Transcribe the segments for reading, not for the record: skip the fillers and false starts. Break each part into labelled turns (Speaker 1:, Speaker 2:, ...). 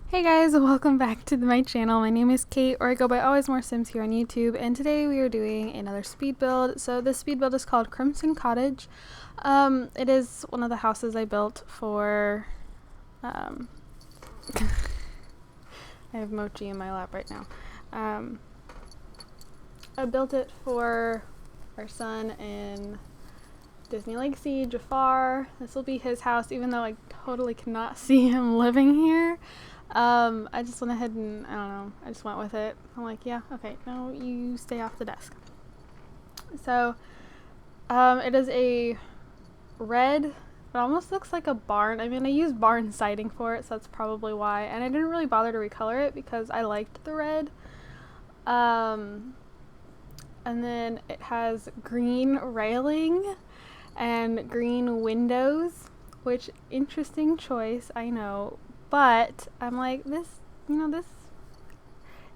Speaker 1: Hey guys, welcome back to my channel. My name is Kate, or I go by Always More Sims here on YouTube, and today we are doing another speed build. So this speed build is called Crimson Cottage. It is one of the houses I built for, I have Mochi in my lap right now. I built it for our son in Disney Legacy, Jafar. This will be his house, even though I totally cannot see him living here. I just went ahead and, I don't know, I just went with it. I'm like, yeah, okay, no, you stay off the desk. So, it is a red, it almost looks like a barn. I mean, I used barn siding for it, so that's probably why. And I didn't really bother to recolor it because I liked the red. And then it has green railing and green windows, which, interesting choice, I know. But I'm like, this,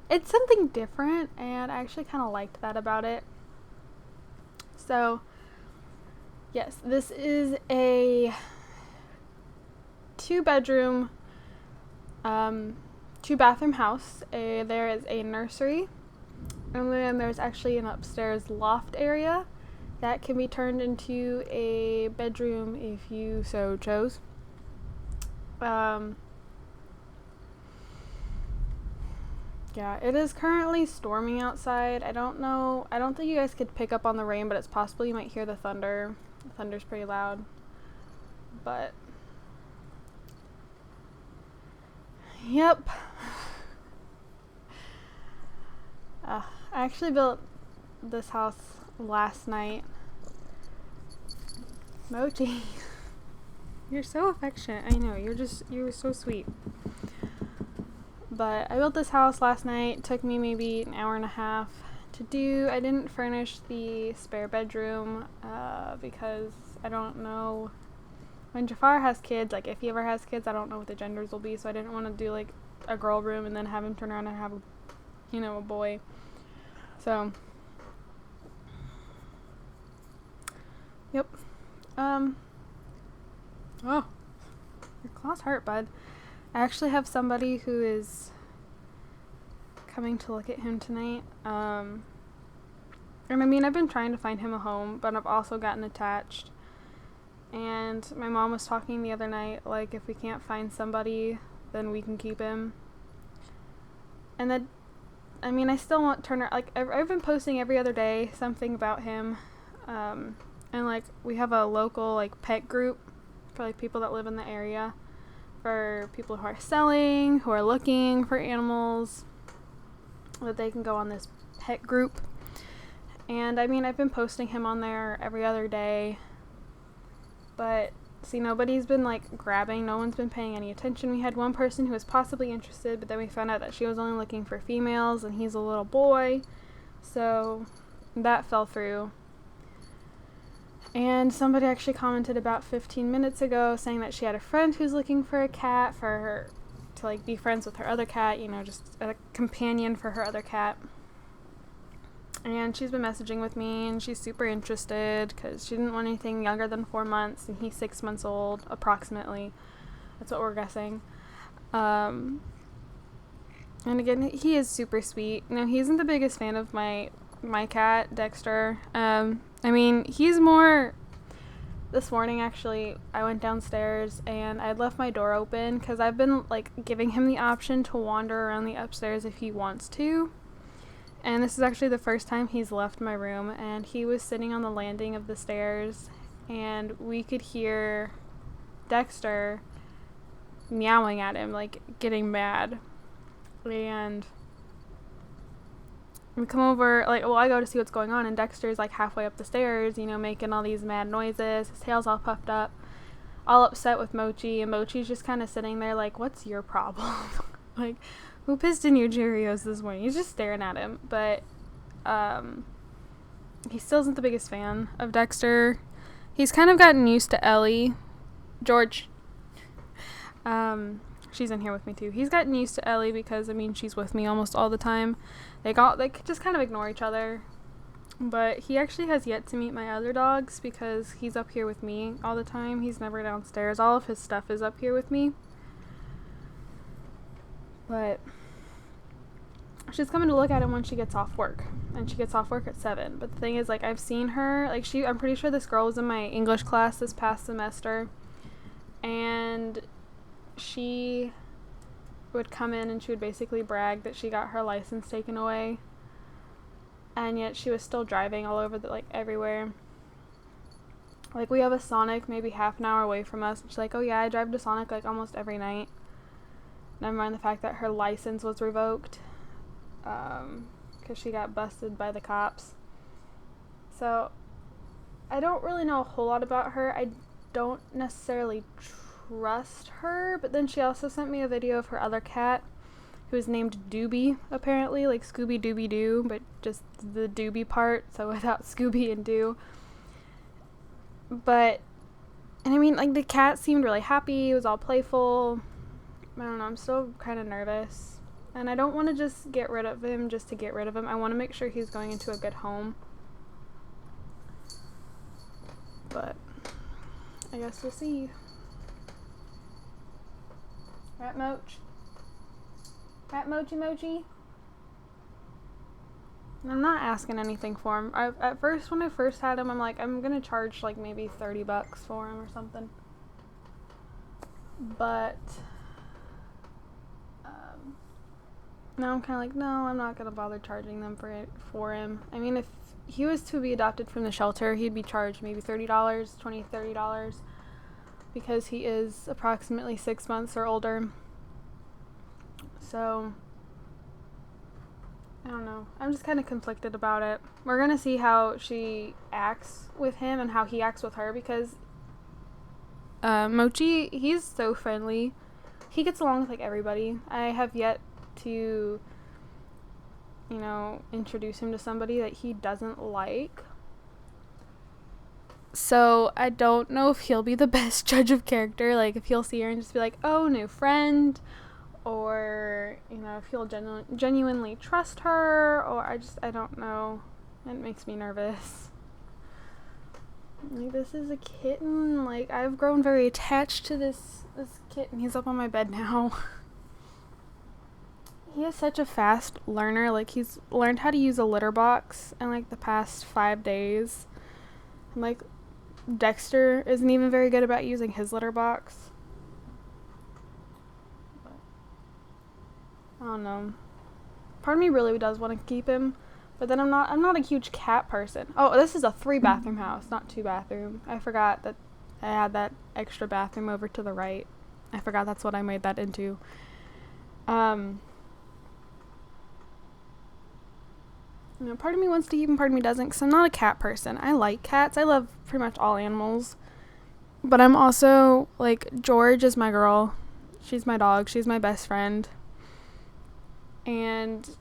Speaker 1: it's something different, and I actually kind of liked that about it. So, yes, this is a 2-bedroom, 2-bathroom house. There is a nursery, and then there's actually an upstairs loft area that can be turned into a bedroom if you so chose. Yeah, it is currently storming outside. I don't think you guys could pick up on the rain, but it's possible you might hear the thunder. The thunder's pretty loud. But, yep. I actually built this house last night. Mochi. You're so affectionate. I know, you're so sweet. But I built this house last night. It took me maybe an hour and a half to do. I didn't furnish the spare bedroom because I don't know when Jafar has kids, like if he ever has kids, I don't know what the genders will be, so I didn't want to do like a girl room and then have him turn around and have a boy. So yep. Oh, your claws hurt, bud. I actually have somebody who is coming to look at him tonight. And I mean, I've been trying to find him a home, but I've also gotten attached. And my mom was talking the other night, like, if we can't find somebody, then we can keep him. And that, I mean, I still want Turner, like, I've been posting every other day something about him. And, like, we have a local, like, pet group for, like, people that live in the area. For people who are selling, who are looking for animals, that they can go on this pet group. And I mean, I've been posting him on there every other day, but see, nobody's been like grabbing, no one's been paying any attention. We had one person who was possibly interested, but then we found out that she was only looking for females and he's a little boy, so that fell through. And somebody actually commented about 15 minutes ago saying that she had a friend who's looking for a cat for her to like be friends with her other cat, just a companion for her other cat. And she's been messaging with me and she's super interested because she didn't want anything younger than 4 months and he's 6 months old approximately. That's what we're guessing. And again, he is super sweet. He isn't the biggest fan of my cat, Dexter. I mean, he's more... This morning, actually, I went downstairs and I'd left my door open because I've been, like, giving him the option to wander around the upstairs if he wants to. And this is actually the first time he's left my room, and he was sitting on the landing of the stairs, and we could hear Dexter meowing at him, like, getting mad. And we come over, like, well, I go to see what's going on, and Dexter's, like, halfway up the stairs, making all these mad noises. His tail's all puffed up, all upset with Mochi, and Mochi's just kind of sitting there, like, what's your problem? Like, who pissed in your Cheerios this morning? He's just staring at him, but, he still isn't the biggest fan of Dexter. He's kind of gotten used to Ellie. George. She's in here with me too. He's gotten used to Ellie because, I mean, she's with me almost all the time. They just kind of ignore each other. But he actually has yet to meet my other dogs because he's up here with me all the time. He's never downstairs. All of his stuff is up here with me. But she's coming to look at him when she gets off work, and she gets off work at 7. But the thing is, like, I've seen her, like, I'm pretty sure this girl was in my English class this past semester, and she would come in and she would basically brag that she got her license taken away, and yet she was still driving all over like everywhere. Like, we have a Sonic maybe half an hour away from us, and she's like, oh yeah, I drive to Sonic like almost every night. Never mind the fact that her license was revoked because she got busted by the cops. So I don't really know a whole lot about her. I don't necessarily trust her, but then she also sent me a video of her other cat, who is named Doobie, apparently, like Scooby Dooby Doo, but just the Doobie part, so without Scooby and Doo. But, and I mean, like, the cat seemed really happy, it was all playful. I don't know, I'm still kind of nervous, and I don't want to just get rid of him just to get rid of him. I want to make sure he's going into a good home. But I guess we'll see. Right, Moch? Right, Mochi Mochi? I'm not asking anything for him. At first, when I first had him, I'm like, I'm gonna charge like maybe $30 for him or something. But now I'm kind of like, no, I'm not gonna bother charging them for him. I mean, if he was to be adopted from the shelter, he'd be charged maybe $30, because he is approximately 6 months or older. So I don't know. I'm just kind of conflicted about it. We're gonna see how she acts with him and how he acts with her, because Mochi, he's so friendly. He gets along with like everybody. I have yet to, introduce him to somebody that he doesn't like. So I don't know if he'll be the best judge of character, like if he'll see her and just be like, oh, new friend, or, if he'll genuinely trust her, or I don't know. It makes me nervous. Like, this is a kitten. Like, I've grown very attached to this kitten. He's up on my bed now. He is such a fast learner. Like, he's learned how to use a litter box in like the past 5 days. And like, Dexter isn't even very good about using his litter box. But I don't know. Part of me really does want to keep him, but then I'm not a huge cat person. Oh, this is a 3-bathroom house, not 2-bathroom. I forgot that I had that extra bathroom over to the right. I forgot that's what I made that into. Part of me wants to keep him, part of me doesn't, because I'm not a cat person. I like cats. I love pretty much all animals. But I'm also, like, George is my girl. She's my dog. She's my best friend. And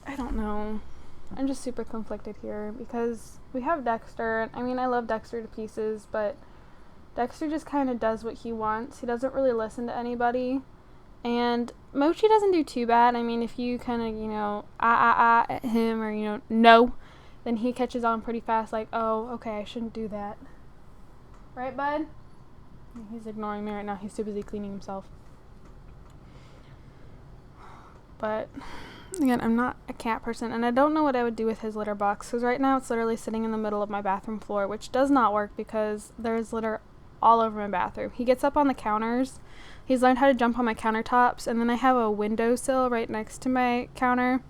Speaker 1: I don't know. I'm just super conflicted here, because we have Dexter. I mean, I love Dexter to pieces, but Dexter just kind of does what he wants. He doesn't really listen to anybody. And Mochi doesn't do too bad. I mean, if you kind of, at him, or, no, then he catches on pretty fast, like, oh, okay, I shouldn't do that. Right, bud? He's ignoring me right now. He's too busy cleaning himself. But, again, I'm not a cat person, and I don't know what I would do with his litter box, because right now it's literally sitting in the middle of my bathroom floor, which does not work because there's litter all over my bathroom. He gets up on the counters. He's learned how to jump on my countertops, and then I have a windowsill right next to my counter,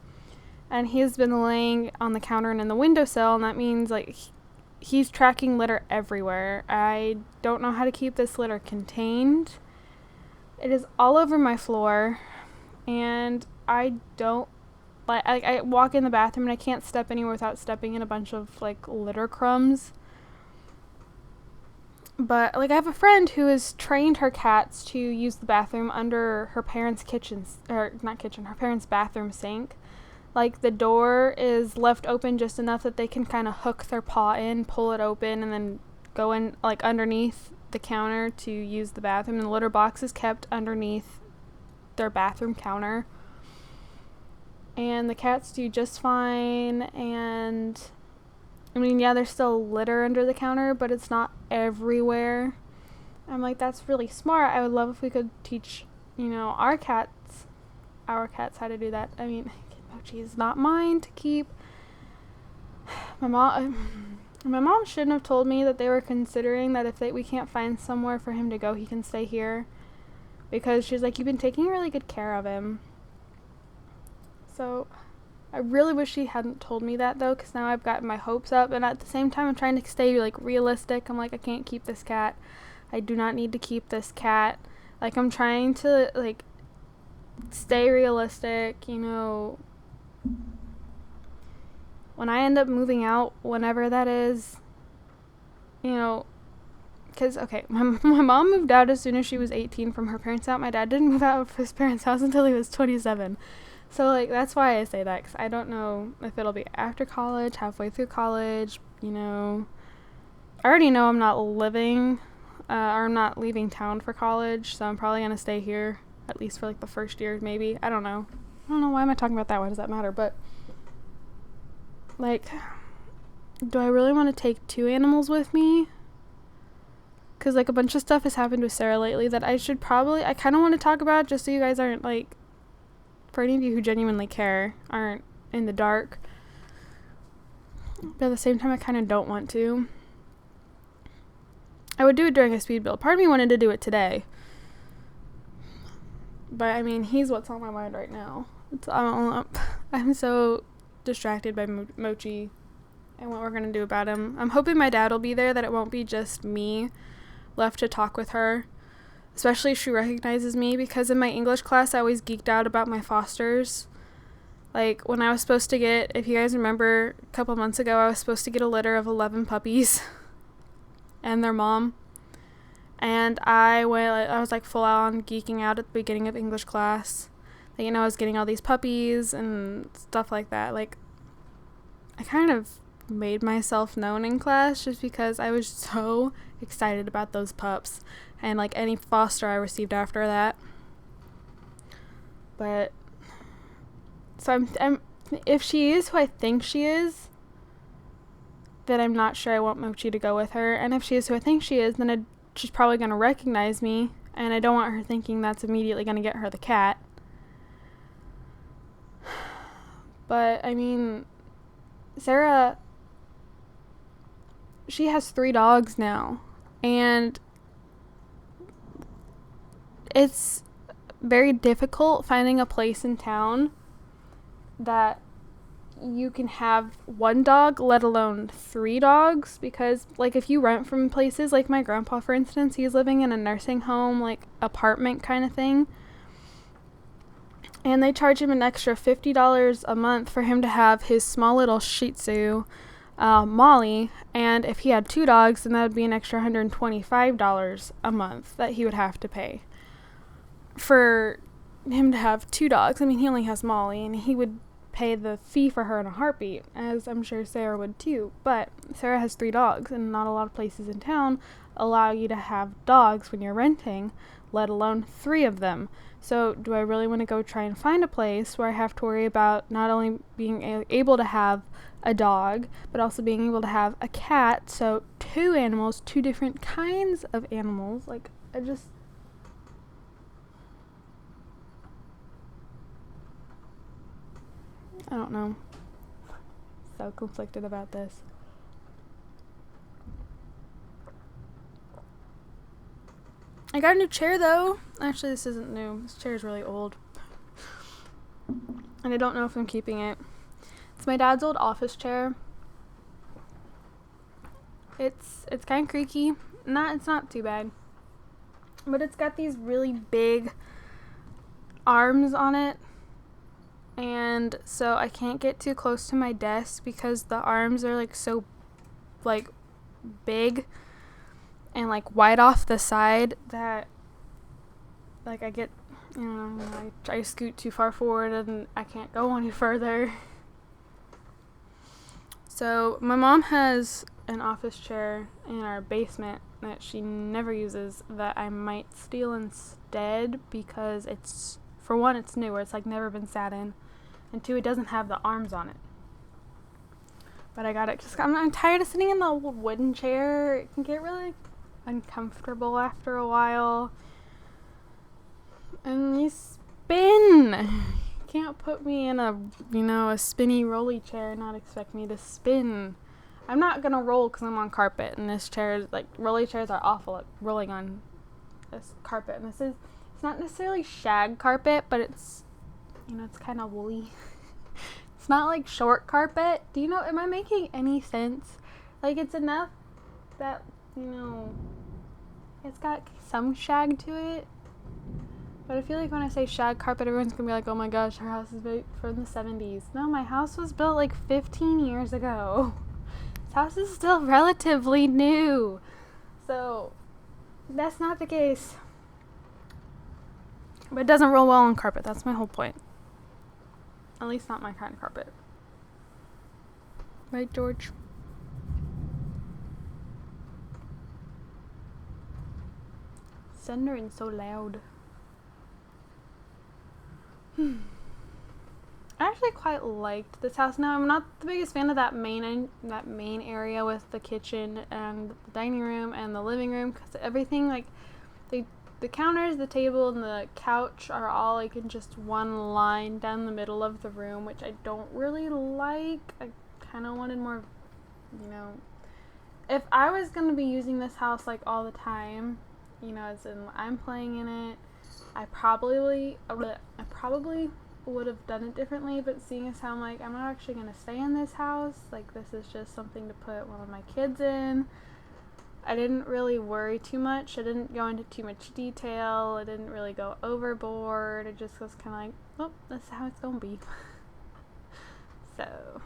Speaker 1: and he's been laying on the counter and in the windowsill, and that means, like, he's tracking litter everywhere. I don't know how to keep this litter contained. It is all over my floor, and I don't, like, I walk in the bathroom and I can't step anywhere without stepping in a bunch of, like, litter crumbs. But, like, I have a friend who has trained her cats to use the bathroom under her parents' her parents' bathroom sink. Like, the door is left open just enough that they can kind of hook their paw in, pull it open, and then go in, like, underneath the counter to use the bathroom. And the litter box is kept underneath their bathroom counter. And the cats do just fine, and I mean, yeah, there's still litter under the counter, but it's not everywhere. I'm like, that's really smart. I would love if we could teach, you know, our cats had to do that. I mean, Mochi is not mine to keep. My mom shouldn't have told me that they were considering that if we can't find somewhere for him to go, he can stay here. Because she's like, you've been taking really good care of him. So I really wish she hadn't told me that, though, because now I've gotten my hopes up. And at the same time, I'm trying to stay, like, realistic. I'm like, I can't keep this cat. I do not need to keep this cat. Like, I'm trying to, like, stay realistic, you know. When I end up moving out, whenever that is, you know, because, okay, my mom moved out as soon as she was 18 from her parents' house. My dad didn't move out of his parents' house until he was 27. So, like, that's why I say that, because I don't know if it'll be after college, halfway through college, you know. I already know I'm not living, or I'm not leaving town for college, so I'm probably going to stay here, at least for, like, the first year, maybe. I don't know. Why am I talking about that? Why does that matter? But, like, do I really want to take 2 animals with me? Because, like, a bunch of stuff has happened with Sarah lately that I kind of want to talk about, just so you guys aren't, like, for any of you who genuinely care, aren't in the dark. But at the same time, I kind of don't want to. I would do it during a speed build. Part of me wanted to do it today. But, I mean, he's what's on my mind right now. I'm so distracted by Mochi and what we're going to do about him. I'm hoping my dad will be there, that it won't be just me left to talk with her. Especially if she recognizes me, because in my English class, I always geeked out about my fosters. Like, when I was supposed to get, if you guys remember, a couple months ago, I was supposed to get a litter of 11 puppies and their mom. And I was like full on geeking out at the beginning of English class. Like, you know, I was getting all these puppies and stuff like that. Like, I kind of made myself known in class just because I was so excited about those pups. And, like, any foster I received after that. But, so I'm if she is who I think she is, then I'm not sure I want Mochi to go with her. And if she is who I think she is, then she's probably going to recognize me. And I don't want her thinking that's immediately going to get her the cat. But, I mean, Sarah, she has 3 dogs now. And it's very difficult finding a place in town that you can have 1 dog, let alone 3 dogs, because, like, if you rent from places, like my grandpa, for instance, he's living in a nursing home, like, apartment kind of thing, and they charge him an extra $50 a month for him to have his small little Shih Tzu, Molly, and if he had 2 dogs, then that would be an extra $125 a month that he would have to pay for him to have 2 dogs. I mean, he only has Molly, and he would pay the fee for her in a heartbeat, as I'm sure Sarah would too. But Sarah has 3 dogs, and not a lot of places in town allow you to have dogs when you're renting, let alone 3 of them. So do I really want to go try and find a place where I have to worry about not only being able to have a dog, but also being able to have a cat? So 2 animals, 2 different kinds of animals. Like, I don't know. So conflicted about this. I got a new chair, though. Actually, this isn't new. This chair is really old. And I don't know if I'm keeping it. It's my dad's old office chair. It's kind of creaky. It's not too bad. But it's got these really big arms on it. And so I can't get too close to my desk because the arms are, like, so, like, big and, like, wide off the side that, like, I get, you know, I scoot too far forward and I can't go any further. So my mom has an office chair in our basement that she never uses that I might steal instead, because it's, for one, it's newer. It's, like, never been sat in. And 2, it doesn't have the arms on it. But I got it because I'm tired of sitting in the old wooden chair. It can get really uncomfortable after a while. And you spin. Can't put me in a spinny rolly chair and not expect me to spin. I'm not gonna roll because I'm on carpet, and this chair is like, rolly chairs are awful at rolling on this carpet, and it's not necessarily shag carpet, but it's kind of woolly. It's not like short carpet. Am I making any sense? Like, it's enough that, it's got some shag to it. But I feel like when I say shag carpet, everyone's gonna be like, oh my gosh, her house is built from the 70s. No, my house was built like 15 years ago. This house is still relatively new. So, that's not the case. But it doesn't roll well on carpet. That's my whole point. At least not my kind of carpet. Right, George? Thundering so loud. I actually quite liked this house. Now, I'm not the biggest fan of that main area with the kitchen and the dining room and the living room, because everything, like, the counters, the table, and the couch are all like in just one line down the middle of the room, which I don't really like. I kind of wanted more, if I was going to be using this house like all the time, as in I'm playing in it, I probably would have done it differently, but seeing as how I'm not actually going to stay in this house, like, this is just something to put one of my kids in, I didn't really worry too much. I didn't go into too much detail. I didn't really go overboard. It just was kind of like, oh, that's how it's going to be. So,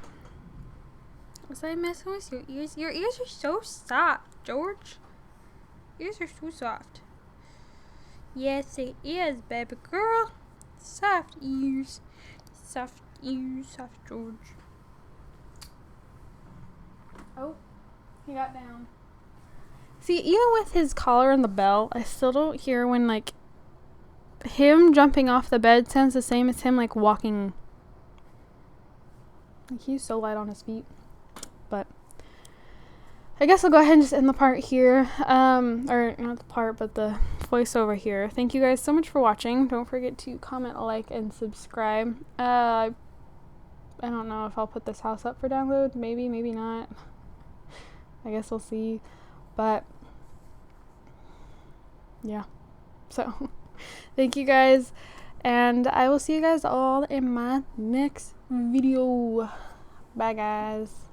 Speaker 1: was I messing with your ears? Your ears are so soft, George. Ears are so soft. Yes, it is, baby girl. Soft ears. Soft ears, soft George. Oh, he got down. See, even with his collar and the bell, I still don't hear when, like, him jumping off the bed sounds the same as him, like, walking. Like, he's so light on his feet. But I guess I'll go ahead and just end the part here. Or not the part, but the voiceover here. Thank you guys so much for watching. Don't forget to comment, like, and subscribe. I don't know if I'll put this house up for download. Maybe, maybe not. I guess we'll see. But yeah, so thank you guys, and I will see you guys all in my next video. Bye guys.